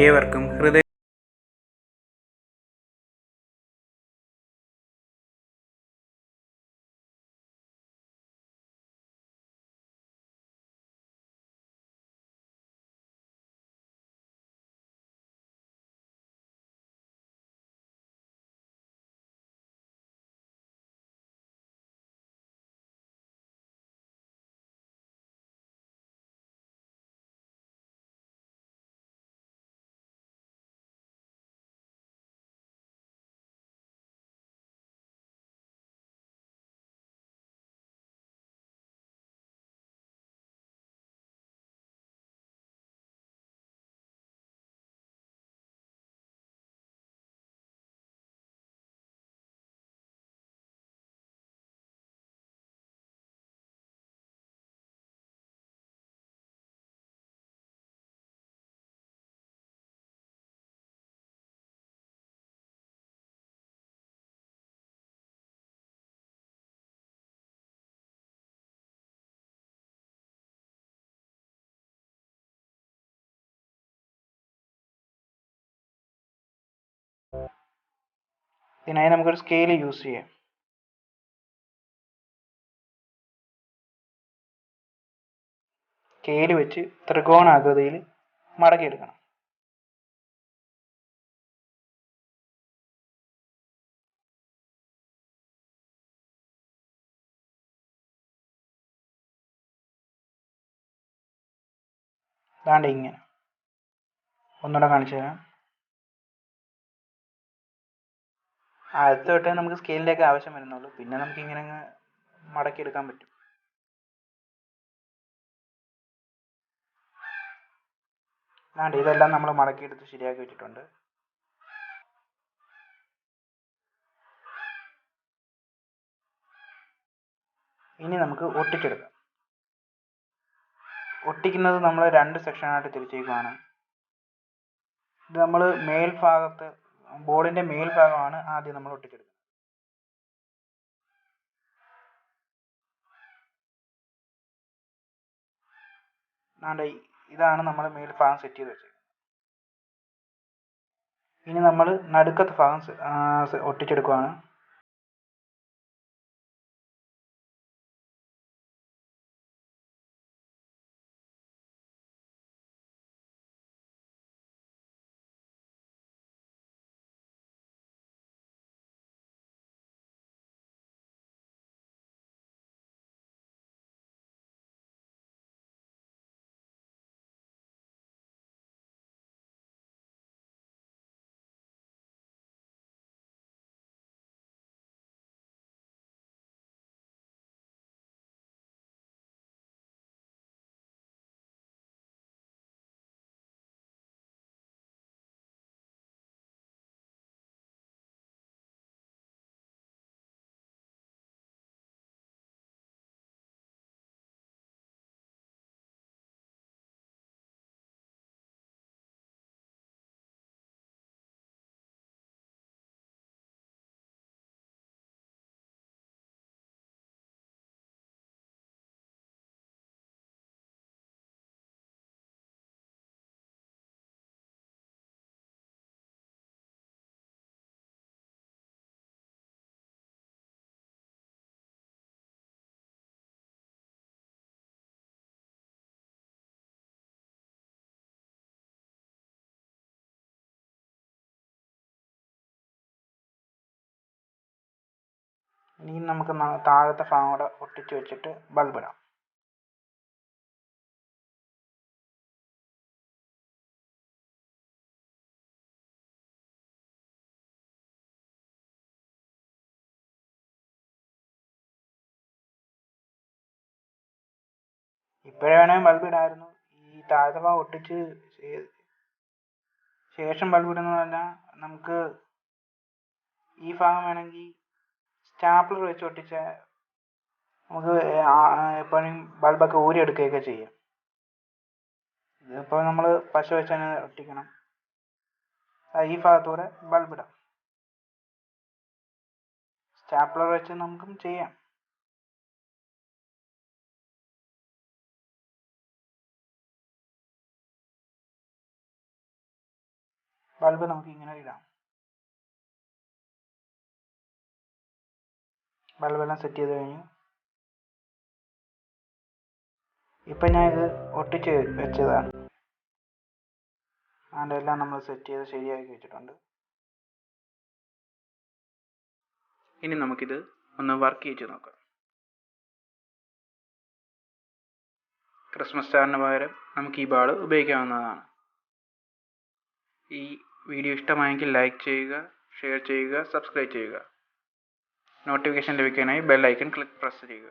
ഏവർക്കും ഹൃദയ ഇതിനായി നമുക്കൊരു സ്കെയിൽ യൂസ് ചെയ്യാം. സ്കെയിൽ വെച്ച് ത്രികോണാകൃതിയിൽ മടക്കിയെടുക്കണം. അതാണ്ട് ഇങ്ങനെ. ഒന്നുകൂടെ കാണിച്ചു തരാം. ആദ്യത്തെ തൊട്ടേ നമുക്ക് സ്കെയിലിലേക്ക് ആവശ്യം വരുന്നുള്ളൂ, പിന്നെ നമുക്ക് ഇങ്ങനെ അങ്ങ് മടക്കിയെടുക്കാൻ പറ്റും. അതാണ്ട് ഇതെല്ലാം നമ്മൾ മടക്കിയെടുത്ത് ശരിയാക്കി വെച്ചിട്ടുണ്ട്. ഇനി നമുക്ക് ഒട്ടിച്ചെടുക്കാം. ഒട്ടിക്കുന്നത് നമ്മൾ 2 സെക്ഷനായിട്ട് തിരിച്ചേക്കുവാണ്. ഇത് നമ്മൾ മേൽഭാഗത്ത്, ബോർഡിന്റെ മേൽഭാഗമാണ് ആദ്യം നമ്മൾ ഒട്ടിച്ചെടുക്കുന്നത്. അതാണ്ട് ഇതാണ് നമ്മൾ മേൽഭാഗം സെറ്റ് ചെയ്ത് വെച്ചത്. ഇനി നമ്മൾ നടുക്കത്തെ ഭാഗം ഒട്ടിച്ചെടുക്കുകയാണ്. ഇനി നമുക്ക് താഴത്തെ ഭാഗം കൂടെ ഒട്ടിച്ച് വെച്ചിട്ട് ബൾബ് ഇടാം. ഇപ്പോഴേ വേണമെങ്കിൽ ബൾബ് ഇടായിരുന്നു. ഈ താഴത്തെ ഭാഗം ഒട്ടിച്ച് ശേഷം ബൾബ് ഇടുന്നതല്ല, നമുക്ക് ഈ ഭാഗം വേണമെങ്കിൽ സ്റ്റാപ്ലർ വെച്ച് ഒട്ടിച്ച നമുക്ക് എപ്പോഴും ബൾബൊക്കെ ഊരിയെടുക്കുകയൊക്കെ ചെയ്യാം. ഇതിപ്പോൾ നമ്മൾ പശ വെച്ച് തന്നെ ഒട്ടിക്കണം. ഈ ഭാഗത്തൂടെ ബൾബ് ഇടാം. സ്റ്റാപ്ലർ വെച്ച് നമുക്കും ചെയ്യാം. ബൾബ് നമുക്ക് ഇങ്ങനെ ഇടാം. ബൾബെല്ലാം സെറ്റ് ചെയ്ത് കഴിഞ്ഞു. ഇപ്പം ഞാൻ ഇത് ഒട്ടിച്ച് വെച്ചതാണ്. അതിൻ്റെ എല്ലാം നമ്മൾ സെറ്റ് ചെയ്ത് ശരിയാക്കി വെച്ചിട്ടുണ്ട്. ഇനി നമുക്കിത് ഒന്ന് വർക്ക് ചെയ്ത് നോക്കാം. ക്രിസ്മസ് സ്റ്റാറിന് പകരം നമുക്ക് ഈ ബാൾ ഉപയോഗിക്കാവുന്നതാണ്. ഈ വീഡിയോ ഇഷ്ടമായെങ്കിൽ ലൈക്ക് ചെയ്യുക, ഷെയർ ചെയ്യുക, സബ്സ്ക്രൈബ് ചെയ്യുക. നോട്ടിഫിക്കേഷൻ ലഭിക്കാനായി ബെൽ ഐക്കൺ പ്രസ് ചെയ്യുക.